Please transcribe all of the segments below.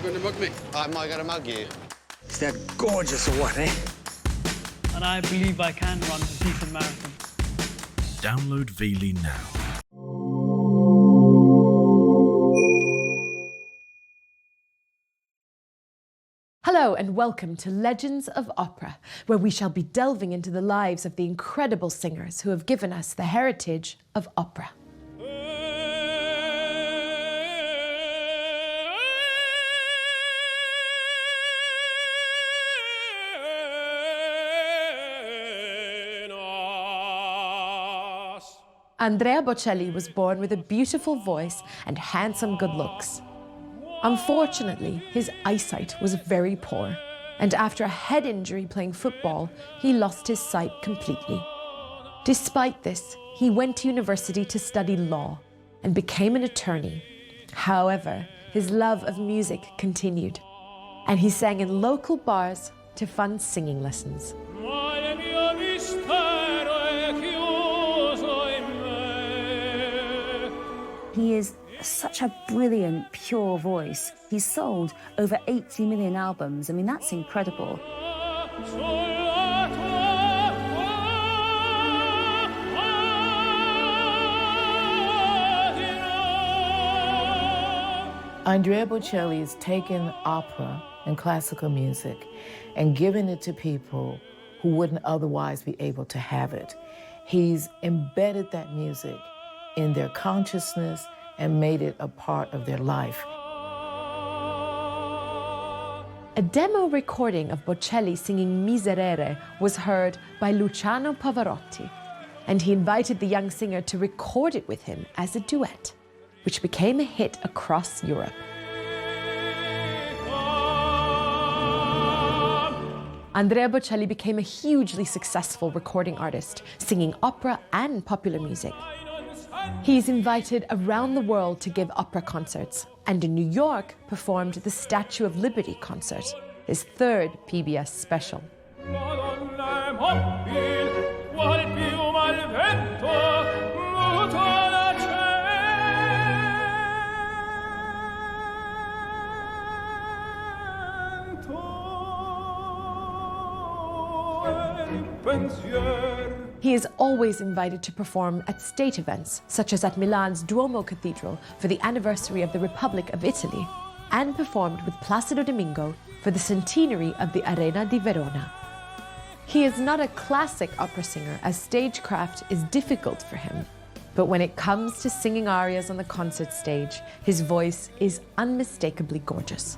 going to mug me? Am I going to mug you? Is that gorgeous or what, eh? And I believe I can run a decent marathon. Download Veely now. Hello and welcome to Legends of Opera, where we shall be delving into the lives of the incredible singers who have given us the heritage of opera. Andrea Bocelli was born with a beautiful voice and handsome good looks. Unfortunately, his eyesight was very poor, and after a head injury playing football, he lost his sight completely. Despite this, he went to university to study law and became an attorney. However, his love of music continued, and he sang in local bars to fund singing lessons. He is such a brilliant, pure voice. He's sold over 80 million albums. I mean, that's incredible. Andrea Bocelli has taken opera and classical music and given it to people who wouldn't otherwise be able to have it. He's embedded that music in their consciousness and made it a part of their life. A demo recording of Bocelli singing Miserere was heard by Luciano Pavarotti, and he invited the young singer to record it with him as a duet, which became a hit across Europe. Andrea Bocelli became a hugely successful recording artist, singing opera and popular music. He's invited around the world to give opera concerts, and in New York performed the Statue of Liberty concert, his third PBS special. He is always invited to perform at state events, such as at Milan's Duomo Cathedral for the anniversary of the Republic of Italy, and performed with Placido Domingo for the centenary of the Arena di Verona. He is not a classic opera singer, as stagecraft is difficult for him, but when it comes to singing arias on the concert stage, his voice is unmistakably gorgeous.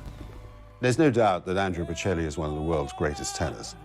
There's no doubt that Andrea Bocelli is one of the world's greatest tenors.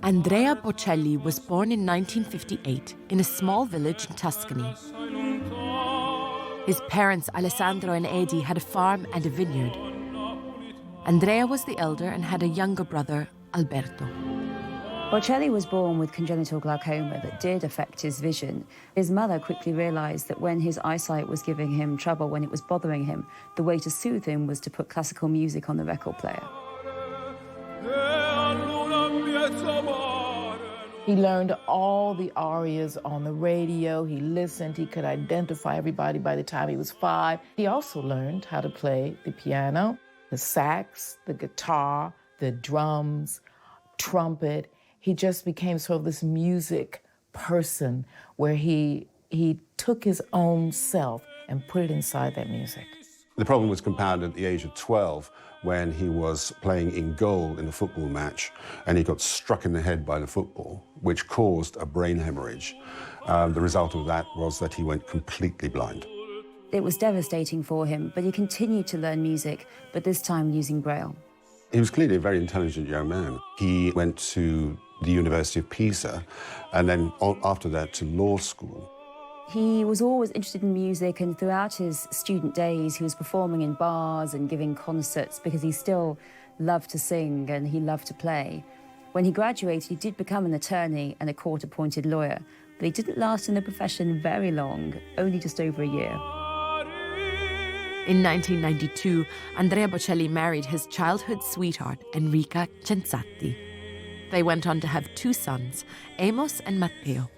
Andrea Bocelli was born in 1958 in a small village in Tuscany. His parents, Alessandro and Edi, had a farm and a vineyard. Andrea was the elder and had a younger brother, Alberto. Bocelli was born with congenital glaucoma that did affect his vision. His mother quickly realized that when his eyesight was giving him trouble, when it was bothering him, the way to soothe him was to put classical music on the record player. He learned all the arias on the radio. He listened. He could identify everybody by the time he was 5. He also learned how to play the piano, the sax, the guitar, the drums, trumpet. He just became sort of this music person where he took his own self and put it inside that music. The problem was compounded at the age of 12 when he was playing in goal in a football match and he got struck in the head by the football, which caused a brain hemorrhage. The result of that was that he went completely blind. It was devastating for him, but he continued to learn music, but this time using Braille. He was clearly a very intelligent young man. He went to the University of Pisa and then after that to law school. He was always interested in music, and throughout his student days he was performing in bars and giving concerts because he still loved to sing and he loved to play. When he graduated, he did become an attorney and a court-appointed lawyer, but he didn't last in the profession very long, only just over a year. In 1992, Andrea Bocelli married his childhood sweetheart, Enrica Censatti. They went on to have 2 sons, Amos and Matteo.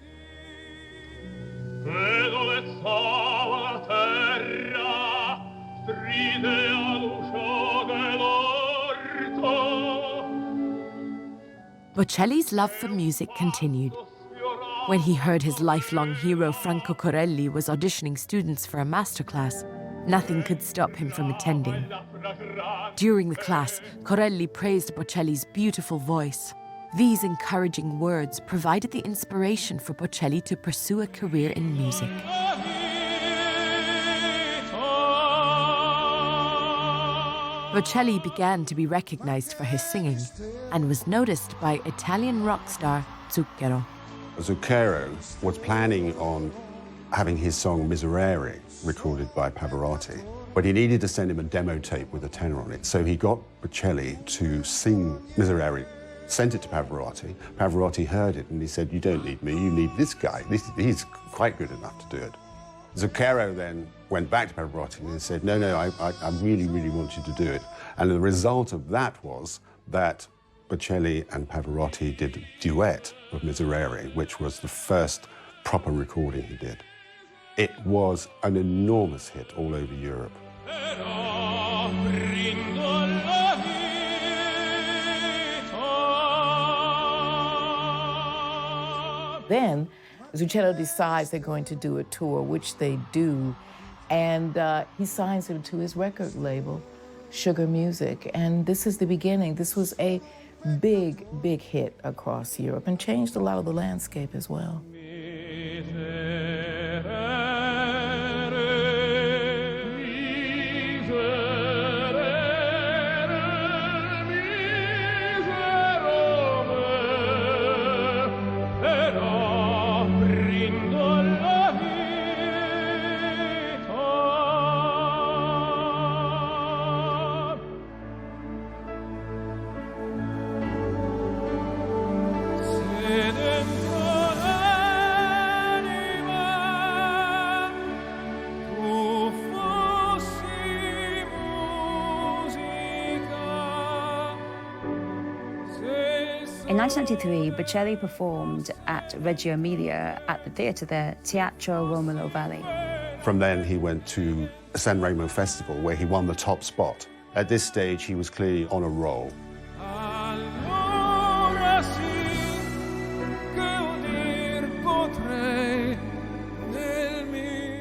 Bocelli's love for music continued. When he heard his lifelong hero Franco Corelli was auditioning students for a masterclass, nothing could stop him from attending. During the class, Corelli praised Bocelli's beautiful voice. These encouraging words provided the inspiration for Bocelli to pursue a career in music. Bocelli began to be recognized for his singing and was noticed by Italian rock star Zucchero. Zucchero was planning on having his song Miserere recorded by Pavarotti, but he needed to send him a demo tape with a tenor on it. So he got Bocelli to sing Miserere, sent it to Pavarotti. Pavarotti heard it and he said, "You don't need me, you need this guy. He's quite good enough to do it." Zucchero then went back to Pavarotti and said, no, I really, really want you to do it. And the result of that was that Bocelli and Pavarotti did a duet of Miserere, which was the first proper recording he did. It was an enormous hit all over Europe. Then Zucchero decides they're going to do a tour, which they do, and he signs him to his record label, Sugar Music. And this is the beginning. This was a big, big hit across Europe and changed a lot of the landscape as well. In 1993, Bocelli performed at Reggio Emilia at the theatre there, Teatro Romolo Valli. From then he went to San Remo Festival where he won the top spot. At this stage he was clearly on a roll.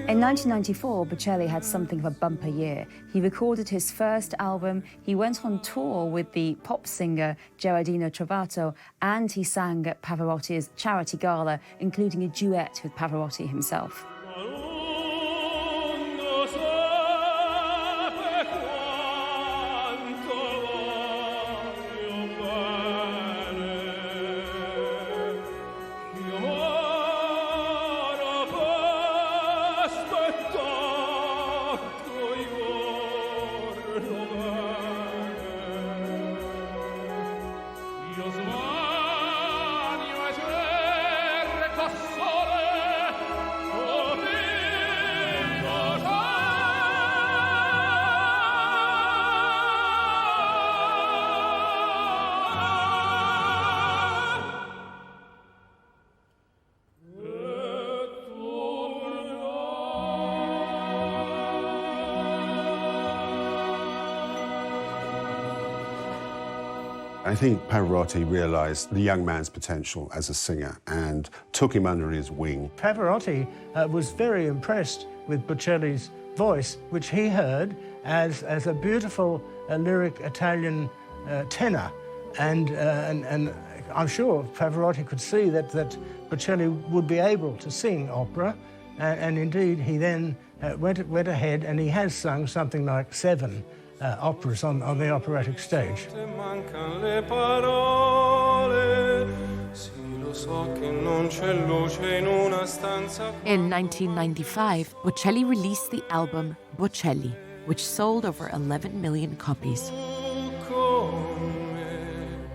In 1994, Bocelli had something of a bumper year. He recorded his first album, he went on tour with the pop singer Gerardino Trovato, and he sang at Pavarotti's charity gala, including a duet with Pavarotti himself. I think Pavarotti realized the young man's potential as a singer and took him under his wing. Pavarotti was very impressed with Bocelli's voice, which he heard as a beautiful lyric Italian tenor. And I'm sure Pavarotti could see that Bocelli would be able to sing opera. And indeed, he then went ahead and he has sung something like 7 operas on the operatic stage. In 1995, Bocelli released the album Bocelli, which sold over 11 million copies.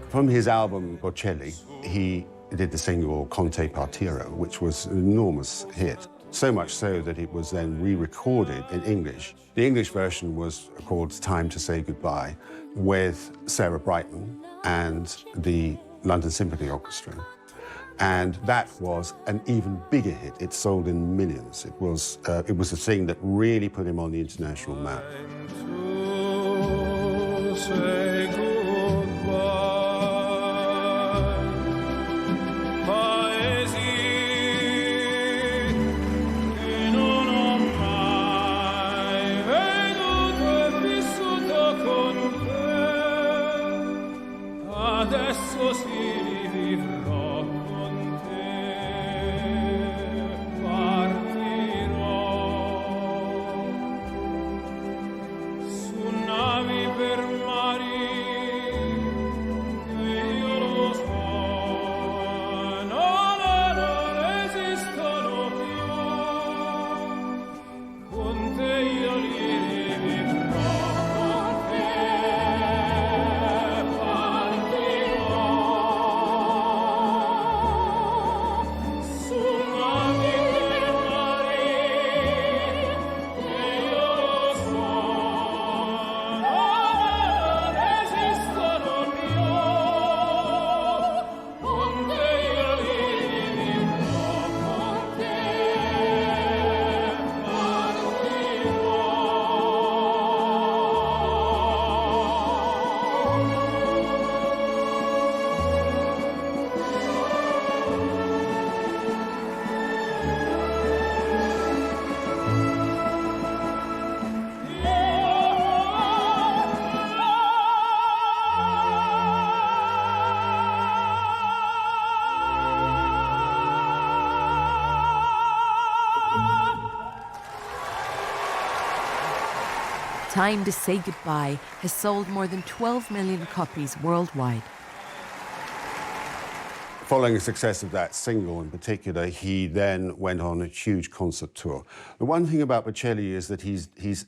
From his album Bocelli, he did the single Conte Partiro, which was an enormous hit. So much so that it was then re-recorded in English. The English version was called Time to Say Goodbye, with Sarah Brightman and the London Symphony Orchestra. And that was an even bigger hit. It sold in millions. It was the thing that really put him on the international map. Time to Say Goodbye has sold more than 12 million copies worldwide. Following the success of that single in particular, he then went on a huge concert tour. The one thing about Bocelli is that he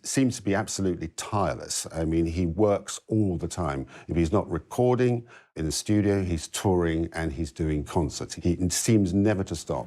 seems to be absolutely tireless. I mean, he works all the time. If he's not recording in the studio, he's touring and he's doing concerts. He seems never to stop.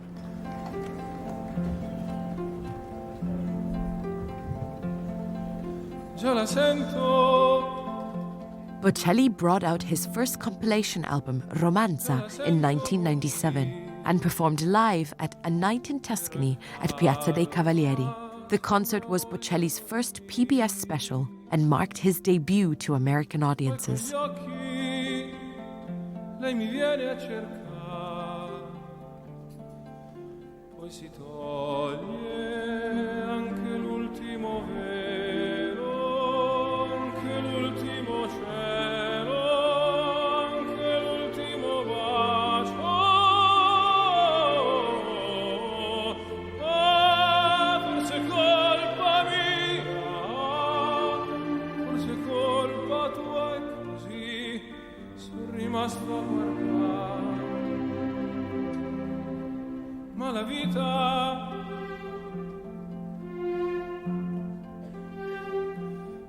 Bocelli brought out his first compilation album, Romanza, in 1997 and performed live at A Night in Tuscany at Piazza dei Cavalieri. The concert was Bocelli's first PBS special and marked his debut to American audiences.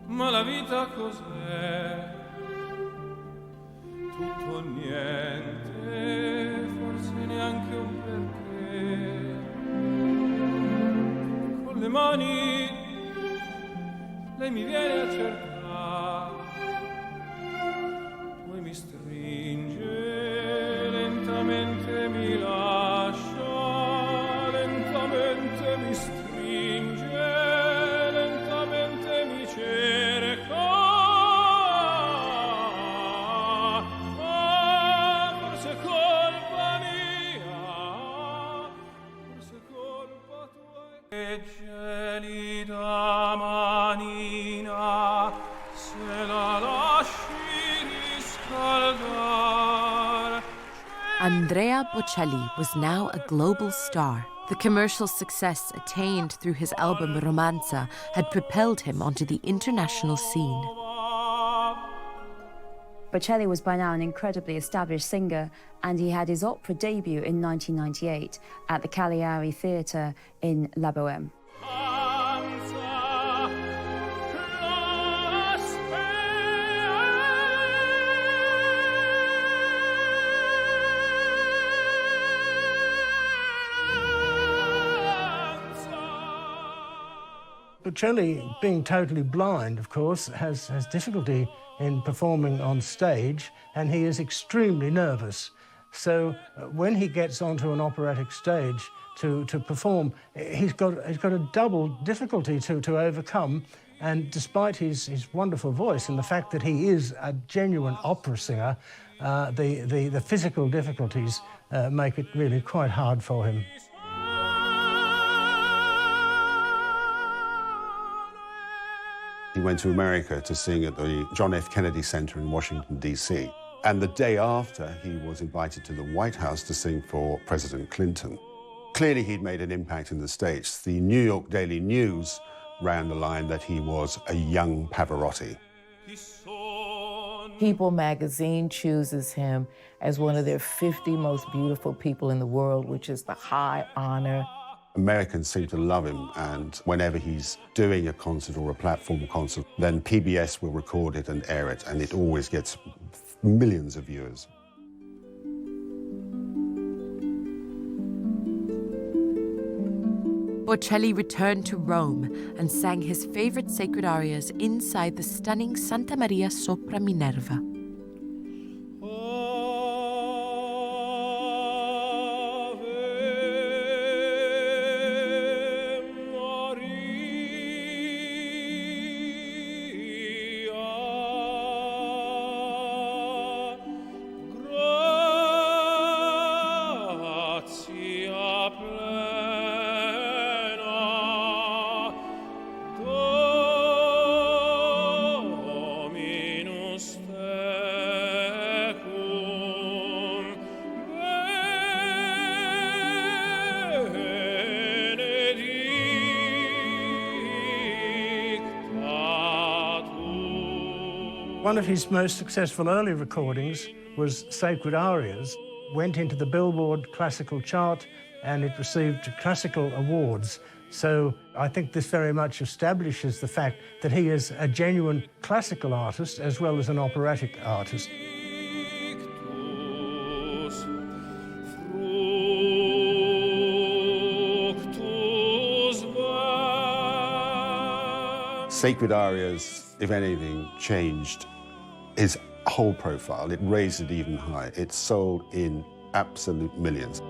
Ma la vita cos'è? Tutto niente, forse neanche un perché. Con le mani lei mi viene a cercare, poi mi stringe, lentamente mi lascia, lentamente mi stringe, lentamente mi cerca. Forse è colpa mia, forse è colpa tua. Che gelida manina, se la lasci riscaldare. Andrea Bocelli was now a global star. The commercial success attained through his album Romanza had propelled him onto the international scene. Bocelli was by now an incredibly established singer, and he had his opera debut in 1998 at the Cagliari Theatre in La Bohème. Bocelli, being totally blind, of course, has difficulty in performing on stage, and he is extremely nervous. So when he gets onto an operatic stage to perform, he's got a double difficulty to overcome. And despite his wonderful voice and the fact that he is a genuine opera singer, the physical difficulties make it really quite hard for him. He went to America to sing at the John F. Kennedy Center in Washington, D.C. And the day after, he was invited to the White House to sing for President Clinton. Clearly, he'd made an impact in the States. The New York Daily News ran the line that he was a young Pavarotti. People magazine chooses him as one of their 50 most beautiful people in the world, which is the high honor. Americans seem to love him, and whenever he's doing a concert or a platform concert, then PBS will record it and air it, and it always gets millions of viewers. Bocelli returned to Rome and sang his favorite sacred arias inside the stunning Santa Maria sopra Minerva. One of his most successful early recordings was Sacred Arias, went into the Billboard classical chart, and it received classical awards. So I think this very much establishes the fact that he is a genuine classical artist as well as an operatic artist. Sacred Arias, if anything, changed his whole profile. It raised it even higher. It sold in absolute millions.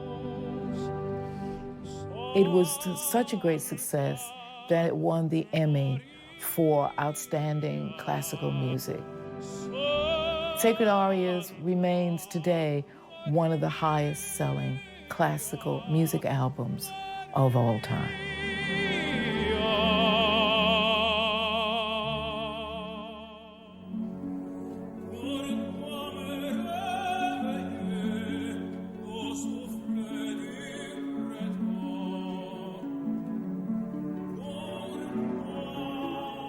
It was such a great success that it won the Emmy for Outstanding Classical Music. Sacred Arias remains today one of the highest selling classical music albums of all time.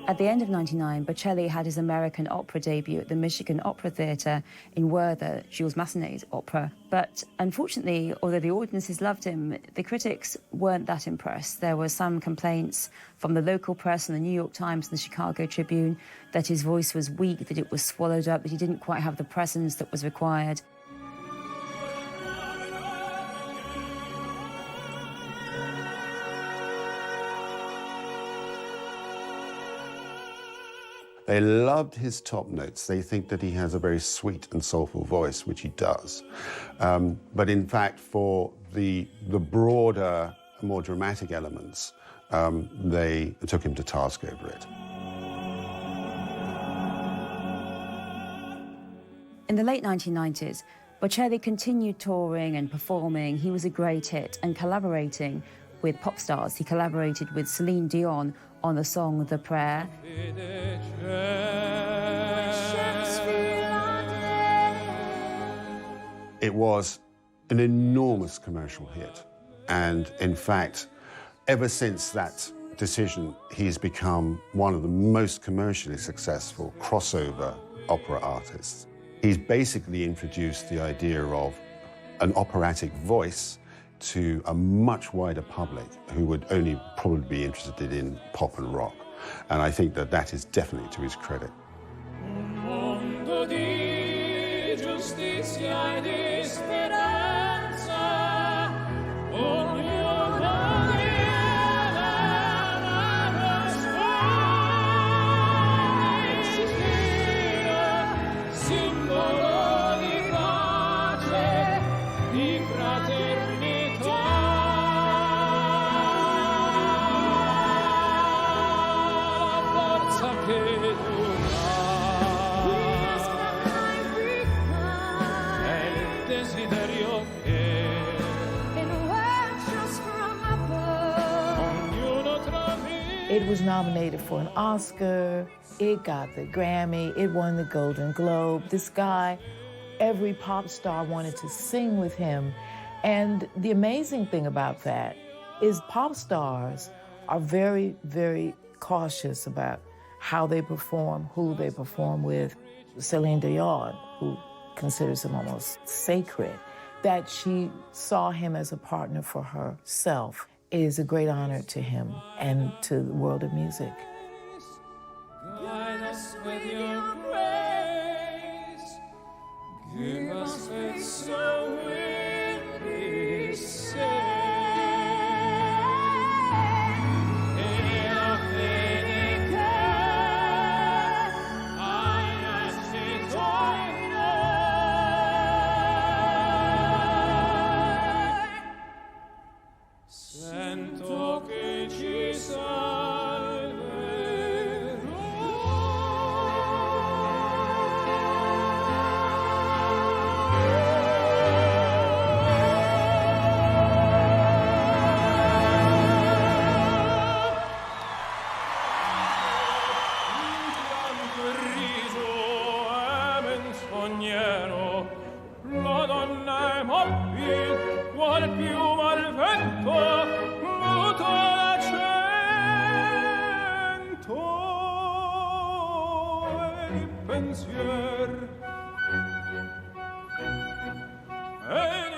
At the end of '99, Bocelli had his American opera debut at the Michigan Opera Theatre in Werther, Jules Massenet's opera. But unfortunately, although the audiences loved him, the critics weren't that impressed. There were some complaints from the local press and the New York Times and the Chicago Tribune that his voice was weak, that it was swallowed up, that he didn't quite have the presence that was required. They loved his top notes. They think that he has a very sweet and soulful voice, which he does. But in fact, for the broader, more dramatic elements, they took him to task over it. In the late 1990s, Bocelli continued touring and performing. He was a great hit and collaborating with pop stars. He collaborated with Celine Dion on the song The Prayer. It was an enormous commercial hit. And in fact, ever since that decision, he's become one of the most commercially successful crossover opera artists. He's basically introduced the idea of an operatic voice to a much wider public who would only probably be interested in pop and rock. And I think that that is definitely to his credit. It was nominated for an Oscar, it got the Grammy, it won the Golden Globe. This guy, every pop star wanted to sing with him. And the amazing thing about that is pop stars are very, very cautious about how they perform, who they perform with. Celine Dion, who considers him almost sacred, that she saw him as a partner for herself is a great honor to him and to the world of music. Guide us with your grace, give us faith so weary say.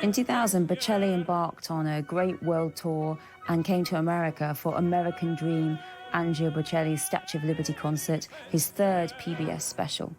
In 2000, Bocelli embarked on a great world tour and came to America for American Dream, Andrea Bocelli's Statue of Liberty concert, his third PBS special.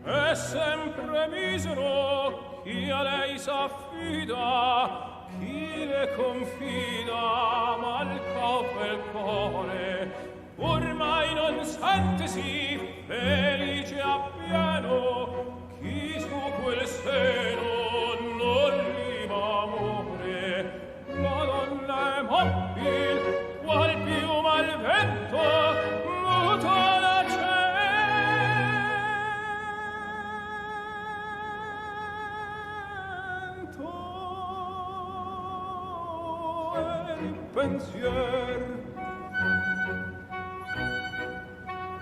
È sempre misero chi a lei s'affida, chi le confida, mal copre il cuore, ormai non sentesi felice appieno, chi su quel seno non lima amore. La donna è mobil, qual piuma al vento, muta la pensier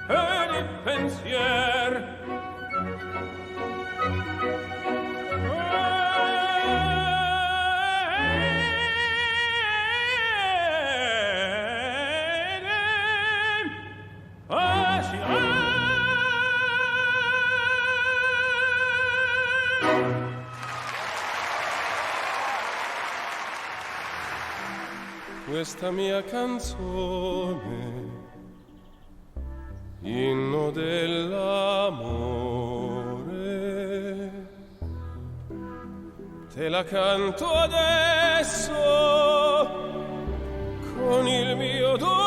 e di pensier questa mia canzone, inno dell'amore, te la canto adesso con il mio dolore.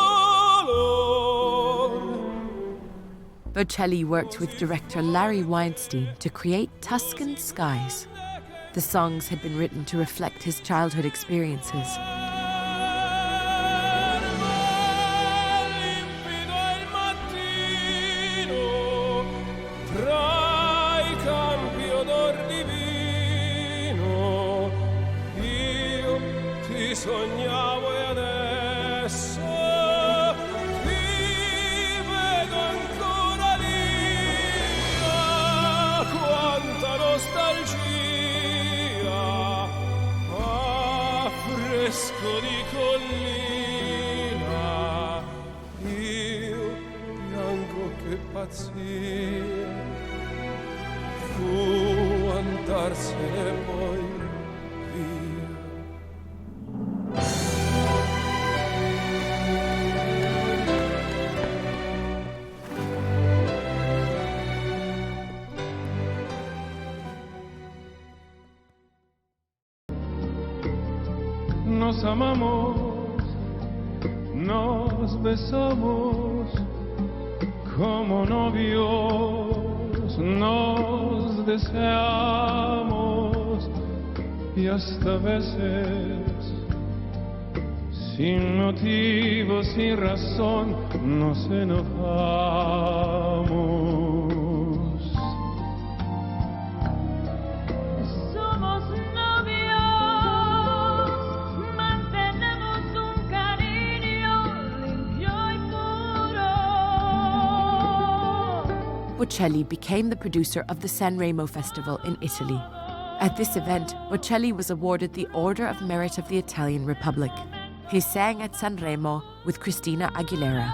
Bocelli worked with director Larry Weinstein to create Tuscan Skies. The songs had been written to reflect his childhood experiences. Sognavo e adesso ti vedo ancora via, quanta nostalgia fresco di collina, io piango che pazzia, fu andarsene poi via. Nos amamos, nos besamos como novios, nos deseamos y hasta veces sin motivo, sin razón nos enojamos. Bocelli became the producer of the Sanremo Festival in Italy. At this event, Bocelli was awarded the Order of Merit of the Italian Republic. He sang at Sanremo with Christina Aguilera.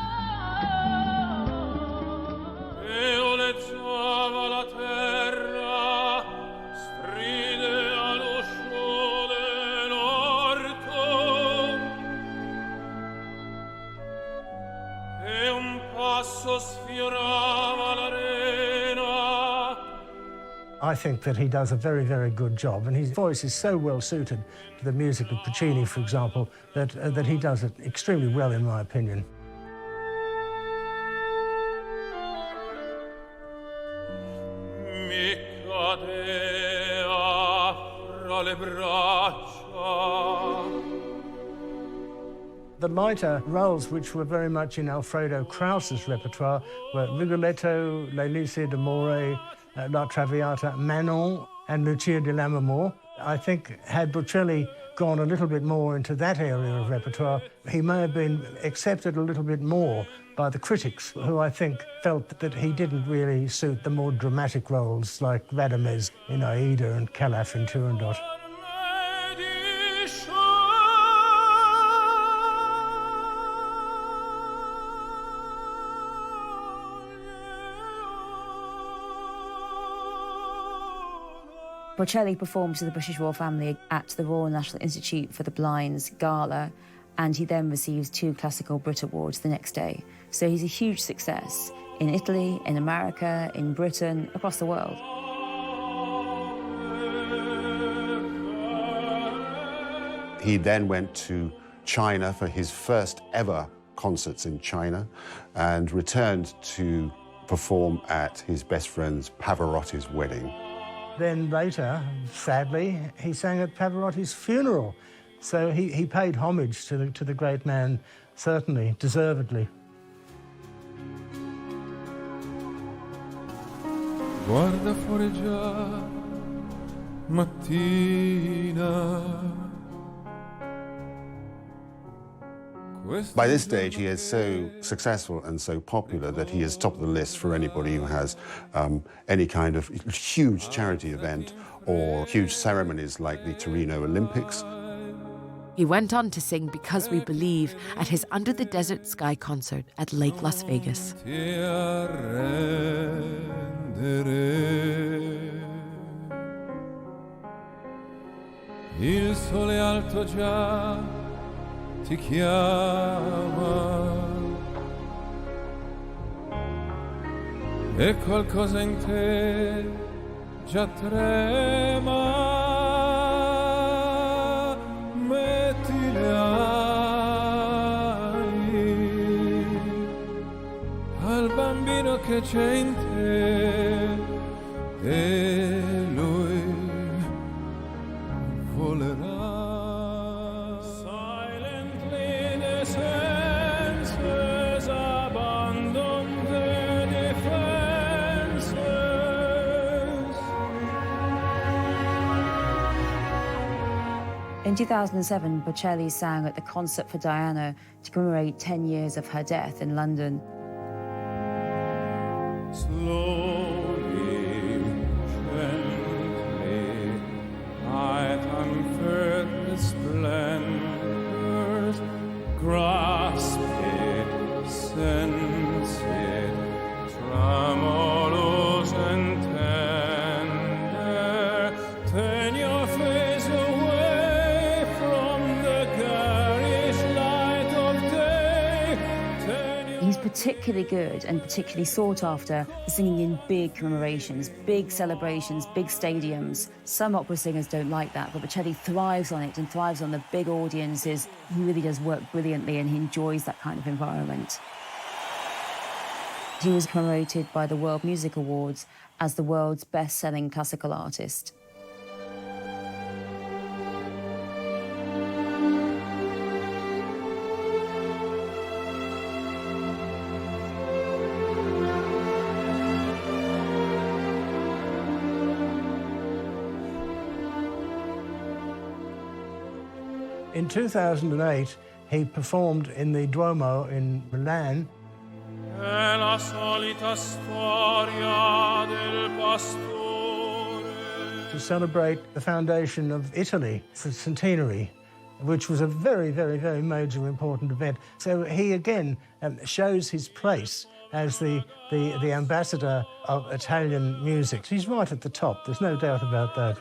I think that he does a very, very good job, and his voice is so well suited to the music of Puccini, for example, that he does it extremely well, in my opinion. Mi cadea fra le braccia. The lighter roles, which were very much in Alfredo Kraus's repertoire, were Rigoletto, Le Lycée d'Amore, La Traviata, Manon, and Lucia di Lammermoor. I think had Bocelli gone a little bit more into that area of repertoire, he may have been accepted a little bit more by the critics, who I think felt that he didn't really suit the more dramatic roles like Radames in Aida and Calaf in Turandot. Bocelli performed to the British Royal Family at the Royal National Institute for the Blind's Gala, and he then receives 2 Classical Brit Awards the next day. So he's a huge success in Italy, in America, in Britain, across the world. He then went to China for his first ever concerts in China and returned to perform at his best friend's Pavarotti's wedding. Then later, sadly, he sang at Pavarotti's funeral. So he paid homage to the great man, certainly, deservedly. Guarda fuori già mattina. By this stage, he is so successful and so popular that he is top of the list for anybody who has any kind of huge charity event or huge ceremonies like the Torino Olympics. He went on to sing Because We Believe at his Under the Desert Sky concert at Lake Las Vegas. Il sole alto già ti chiama e qualcosa in te già trema, metti le ali al bambino che c'è in te e lui volerà. In 2007, Bocelli sang at the Concert for Diana to commemorate 10 years of her death in London. Slowly, gently, I unfurled the splendor grasp it, sense it, tremulous and tender. Turn your face away from the garish light of day. He's particularly good and particularly sought after for singing in big commemorations, big celebrations, big stadiums. Some opera singers don't like that, but Bocelli thrives on it and thrives on the big audiences. He really does work brilliantly and he enjoys that kind of environment. He was promoted by the World Music Awards as the world's best-selling classical artist. In 2008, he performed in the Duomo in Milan. È la solita storia del pastore. To celebrate the foundation of Italy, the centenary, which was a very, very, very major important event. So he again shows his place as the ambassador of Italian music. He's right at the top, there's no doubt about that.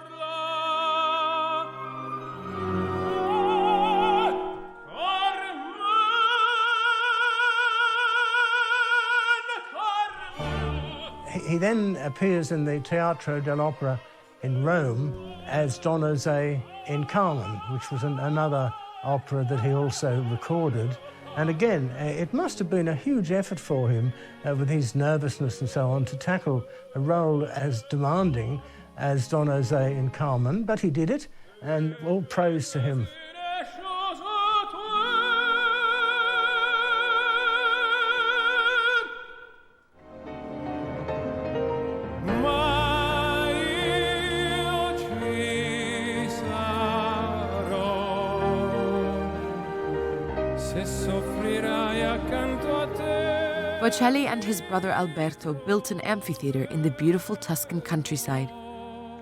He then appears in the Teatro dell'Opera in Rome as Don José in Carmen, which was another opera that he also recorded. And again, it must have been a huge effort for him, with his nervousness and so on, to tackle a role as demanding as Don José in Carmen, but he did it, and all praise to him. Bocelli and his brother Alberto built an amphitheatre in the beautiful Tuscan countryside.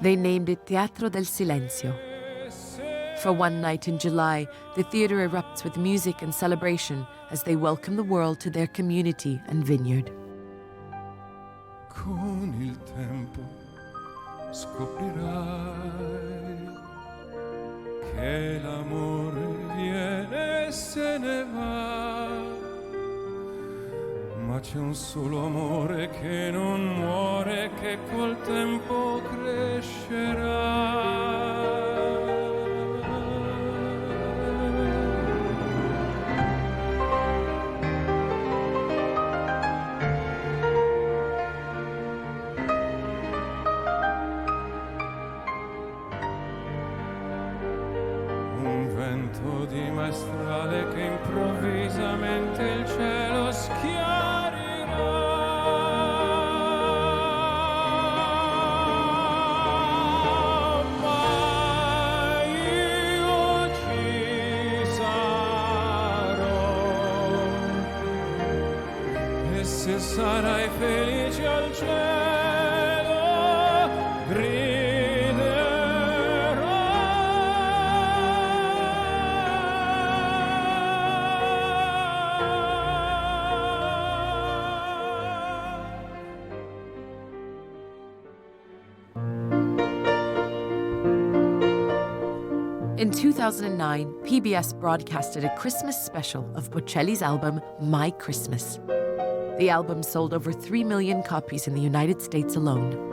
They named it Teatro del Silenzio. For one night in July, the theatre erupts with music and celebration as they welcome the world to their community and vineyard. Con il tempo scoprirai che l'amore viene e se ne va. Ma c'è un solo amore che non muore, che col tempo crescerà. Un vento di maestrale che improvvisamente il cielo schiarirà. Se sarai felice al cielo, In 2009, PBS broadcasted a Christmas special of Bocelli's album, My Christmas. The album sold over 3 million copies in the United States alone.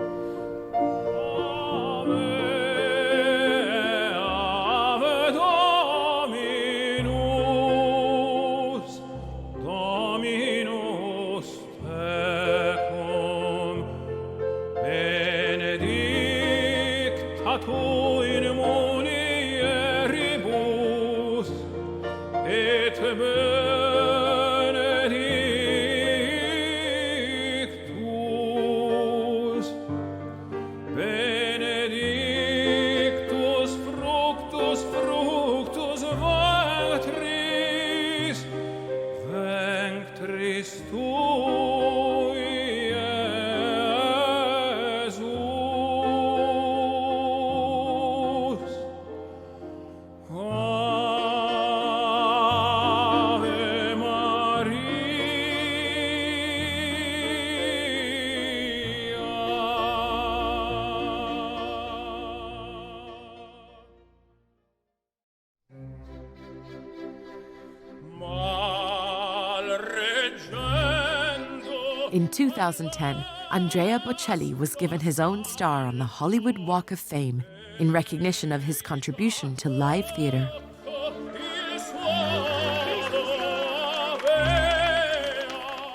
In 2010, Andrea Bocelli was given his own star on the Hollywood Walk of Fame in recognition of his contribution to live theatre.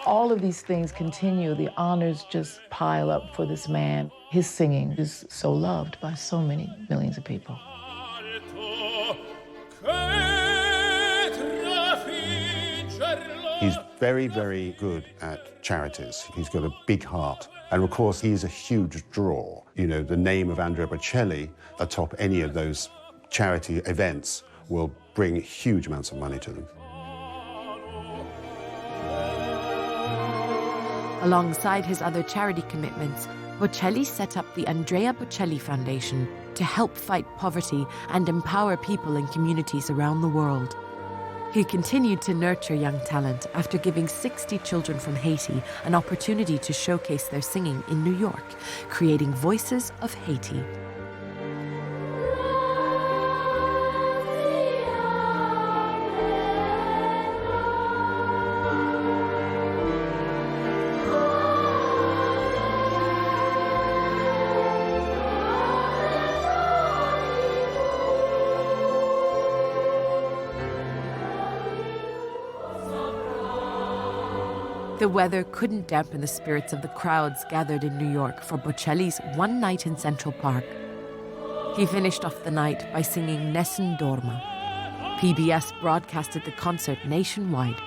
All of these things continue. The honors just pile up for this man. His singing is so loved by so many millions of people. He's very, very good at charities. He's got a big heart. And of course, he's a huge draw. You know, the name of Andrea Bocelli atop any of those charity events will bring huge amounts of money to them. Alongside his other charity commitments, Bocelli set up the Andrea Bocelli Foundation to help fight poverty and empower people in communities around the world. He continued to nurture young talent after giving 60 children from Haiti an opportunity to showcase their singing in New York, creating Voices of Haiti. The weather couldn't dampen the spirits of the crowds gathered in New York for Bocelli's One Night in Central Park. He finished off the night by singing Nessun Dorma. PBS broadcasted the concert nationwide.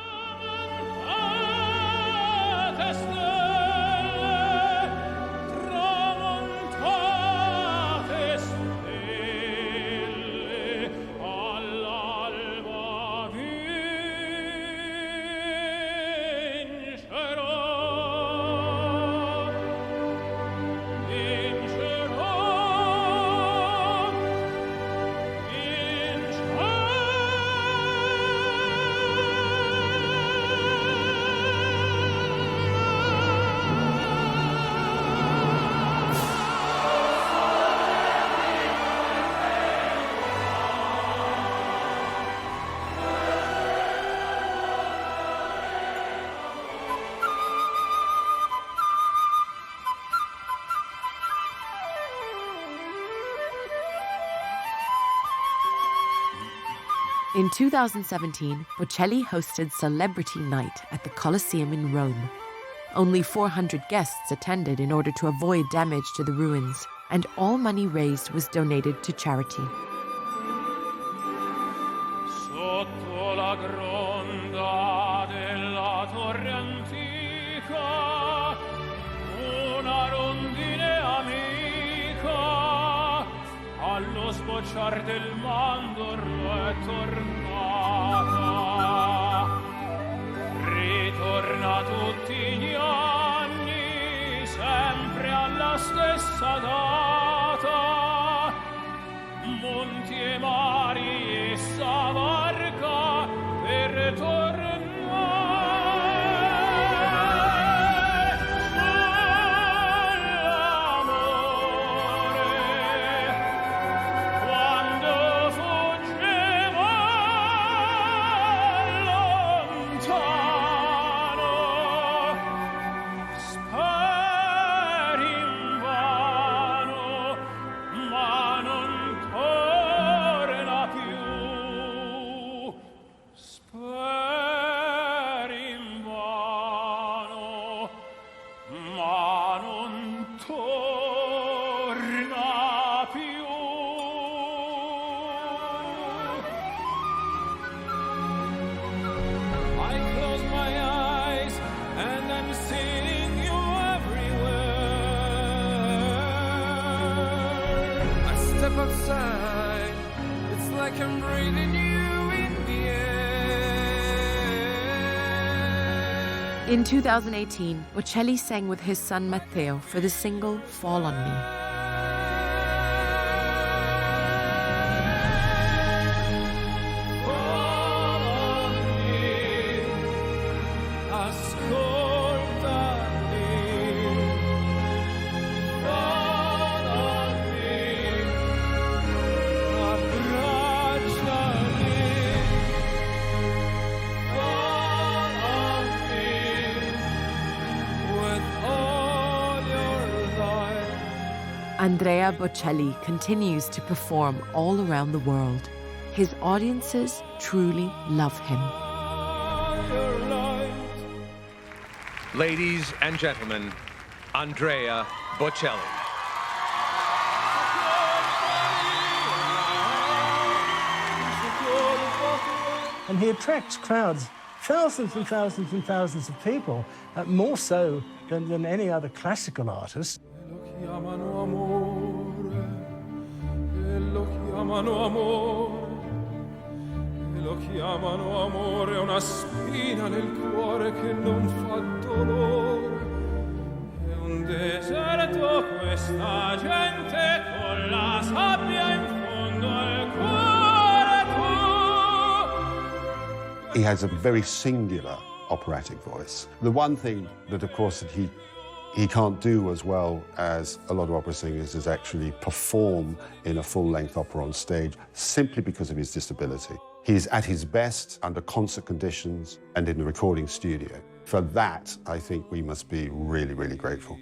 In 2017, Bocelli hosted Celebrity Night at the Colosseum in Rome. Only 400 guests attended in order to avoid damage to the ruins, and all money raised was donated to charity. Sotto la gronda della torre antica, una rondine amica, allo sbocciar del mandorlo è tornata. Ritorna tutti gli anni, sempre alla stessa data. Monti e mari essa varca per tornare. Outside, it's like I'm breathing you in the air. In 2018, Bocelli sang with his son Matteo for the single Fall on Me. Andrea Bocelli continues to perform all around the world. His audiences truly love him. Ladies and gentlemen, Andrea Bocelli. And he attracts crowds, thousands and thousands and thousands of people, more so than any other classical artist. Lo chiamano amore, una spina nel cuore che non fa dolore. È un deserto questa gente con la sabbia in fondo al cuore tu. He has a very singular operatic voice. The one thing that, of course, that he can't do as well as a lot of opera singers is actually perform in a full-length opera on stage simply because of his disability. He's at his best under concert conditions and in the recording studio. For that, I think we must be really, really grateful.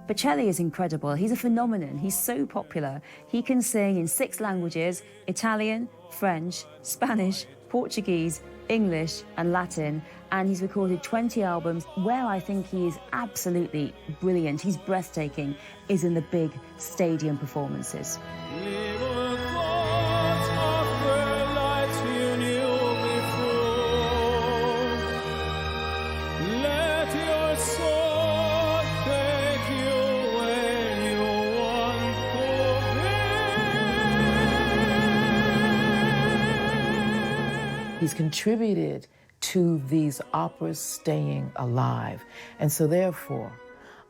Bocelli is incredible. He's a phenomenon. He's so popular. He can sing in 6 languages: Italian, French, Spanish, Portuguese, English, and Latin. And he's recorded 20 albums. Where I think he's absolutely brilliant, he's breathtaking, is in the big stadium performances. He's contributed to these operas staying alive. And so therefore,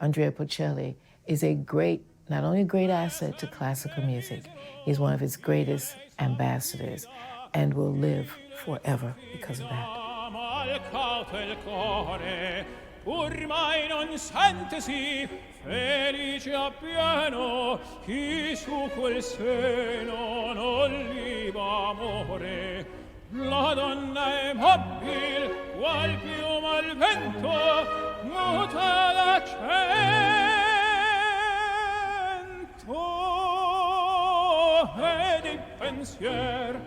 Andrea Bocelli is a great, not only a great asset to classical music, he's one of its greatest ambassadors and will live forever because of that. Ormai non sentesi felice appieno chi su quel seno non liba amore. La donna è mobile, qual piuma al vento, muta l'accento ed il pensier